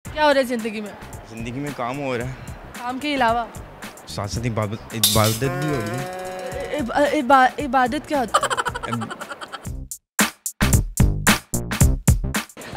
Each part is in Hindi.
क्या हो रहा है ज़िंदगी में? ज़िंदगी में काम हो रहा है, काम के अलावा साथ साथ इबादत भी हो रही है। इबादत क्या होती है?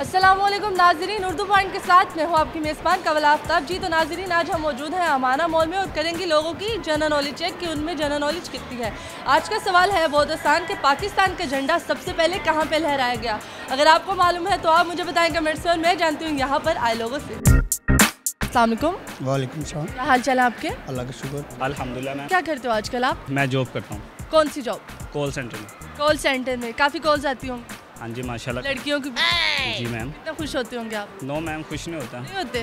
अस्सलामुअलैकुम नाजरीन, उर्दू पॉइंट के साथ मैं हूँ आपकी मेज़बान कवल आफ्ताब जी। तो नाजरीन, आज हम मौजूद हैं अमाना मॉल में और करेंगे लोगों की जनरल नॉलेज चेक कि उनमें जनरल नॉलेज कितनी है। आज का सवाल है बहुत आसान कि पाकिस्तान का झंडा सबसे पहले कहाँ पे लहराया गया। अगर आपको मालूम है तो आप मुझे बताएं कमेंट्स में। मैं जानती हूँ यहाँ पर आए लोगों से। अस्सलाम वालेकुम। वालेकुम सलाम। क्या हाल चाल है आपके? अल्लाह का शुक्र, अल्हम्दुलिल्लाह। मैं क्या करते हो आजकल आप? मैं जॉब करता हूँ। कौन सी जॉब? कॉल सेंटर में। कॉल सेंटर में काफ़ी कॉल्स आती होंगी? हाँ जी माशाल्लाह। लड़कियों की? जी मैम। कितना खुश होते होंगे आप? नो मैम, खुश नहीं होता। नहीं होते?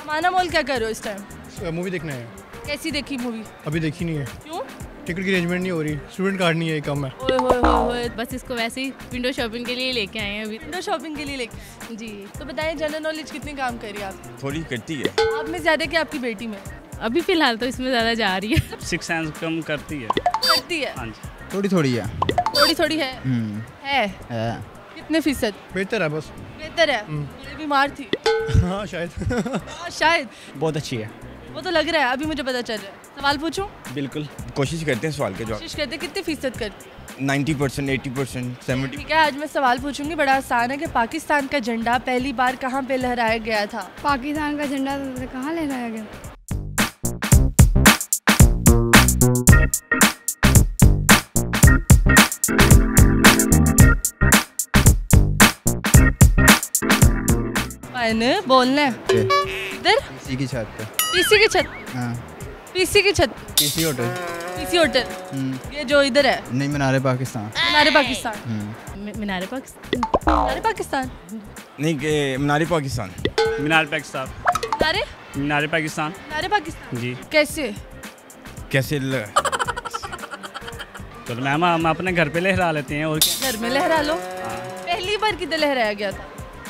अमाना मॉल क्या कर रहे हो इस टाइम? मूवी देखना है। कैसी देखी मूवी? अभी देखी नहीं है, क्यों? टिकट की अरेंजमेंट नहीं हो रही, स्टूडेंट कार्ड नहीं है, कम है। ओए होए होए होए। बस इसको वैसे ही विंडो शॉपिंग के लिए लेके आए हैं अभी। विंडो शॉपिंग के लिए लेके? जी। तो बताइए जनरल नॉलेज कितनी काम कर रही है आप? थोड़ी करती है। आप में ज़्यादा कि आपकी बेटी में? अभी फिलहाल तो इसमें ज़्यादा जा रही है। 6 सेंस कम करती है। करती है? हाँ जी। थोड़ी थोड़ी है। थोड़ी थोड़ी है? है? कितने फीसद? बेहतर है बस। बेहतर है? पहले बीमार थी? हाँ शायद। हाँ, शायद। बहुत अच्छी है। वो तो लग रहा है, अभी मुझे पता चल रहा है। सवाल पूछूं? बिल्कुल। कोशिश करते हैं सवाल के जवाब। कोशिश करते कितने फीसद करती? 90%, 80%, 70%। ठीक है, आज मैं सवाल पूछूंगी, बड़ा आसान है कि पाकिस्तान का झंडा पहली बार कहाँ पे लहराया गया था? पाकिस्तान का झंडा कहाँ लहराया गया? मैंने बोलना है इधर। पीसी की छत पे। पीसी की छत? हाँ। पीसी की छत? PC hotel. PC hotel? ये जो इधर है? नहीं, मीनारे पाकिस्तान। मीनारे पाकिस्तान? मीनारे पाकिस्तान। मीनारे पाकिस्तान? नहीं, मीनारे पाकिस्तान। मीनार पाकिस्तान। मीनारे? मीनार पाकिस्तान। मीनारे पाकिस्तान? जी। कैसे? कैसे तो मैम हम अपने घर पे लहरा लेते हैं और क्या। घर में लहरा लो। पहली बार किधर लहराया गया था?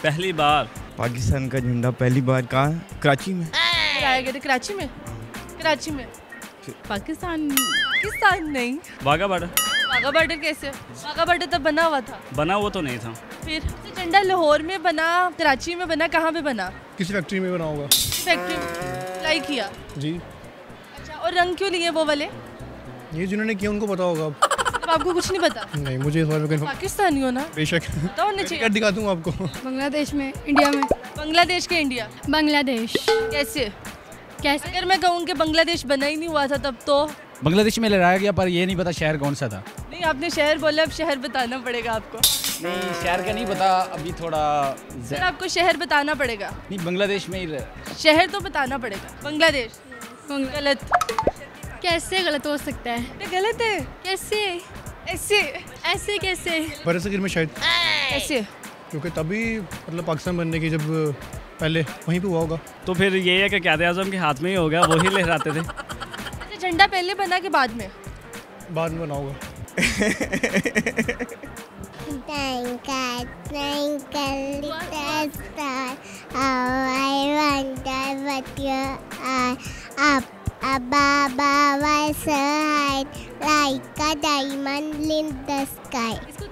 पहली बार पाकिस्तान का झंडा पहली बार कहाँ? कराची में। लहराया गया था कराची में? कराची में? पाकिस्तान। पाकिस्तान नहीं। वाघा बॉर्डर। वाघा बॉर्डर कैसे? वाघा बॉर्डर तब बना हुआ था। बना वो तो नहीं था। फिर तो झंडा लाहौर में बना, कराची में बना, कहाँ पे बना? किसी फैक्ट्री में बना होगा। फैक्ट्री में अप्लाई किया? जी। अच्छा, और रंग क्यों लिए वो वाले? ये जिन्होंने किया उनको पता होगा। तब आपको कुछ नहीं पता? नहीं, मुझे इस बारे में पाकिस्तानी हो ना? बेशक। पता होना चाहिए। टिकट दिखा दूंगा आपको। बांग्लादेश में, इंडिया में। बांग्लादेश के इंडिया? बांग्लादेश। कैसे? कैसे? अगर मैं कहूँ कि बांग्लादेश बना ही नहीं हुआ था तब तो? बांग्लादेश में लहराया गया, पर ये नहीं पता शहर कौन सा था। नहीं, आपने शहर बोला, अब शहर बताना पड़ेगा आपको। नहीं, शहर का नहीं पता अभी थोड़ा। सर आपको शहर बताना पड़ेगा। नहीं, बांग्लादेश में ही शहर तो बताना पड़ेगा। बांग्लादेश? गलत। कैसे गलत हो सकता है? ये गलत है। कैसे? ऐसे? ऐसे कैसे? बरसगीर में शायद, ऐसे? क्योंकि तभी मतलब पाकिस्तान बनने की जब पहले वहीं पे हुआ होगा। तो फिर ये है कि क़ायद आज़म के हाथ में ही होगा, वो ही लहराते थे। अच्छा, झंडा पहले बना के बाद में? बाद में बना होगा।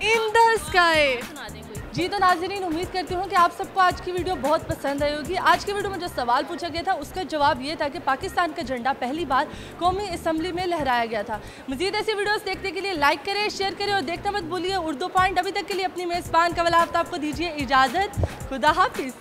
In the sky। जी तो नाज़रीन, उम्मीद करती हूँ कि आप सबको आज की वीडियो बहुत पसंद आई होगी। आज की वीडियो में जो सवाल पूछा गया था उसका जवाब ये था कि पाकिस्तान का झंडा पहली बार कौमी असम्बली में लहराया गया था। मज़ीद ऐसी वीडियोस देखने के लिए लाइक करें, शेयर करें और देखना मत भूलिए उर्दू पॉइंट। अभी तक के लिए अपनी मेज़बान कवल आफ्ताब को दीजिए इजाज़त। खुदा हाफिज़।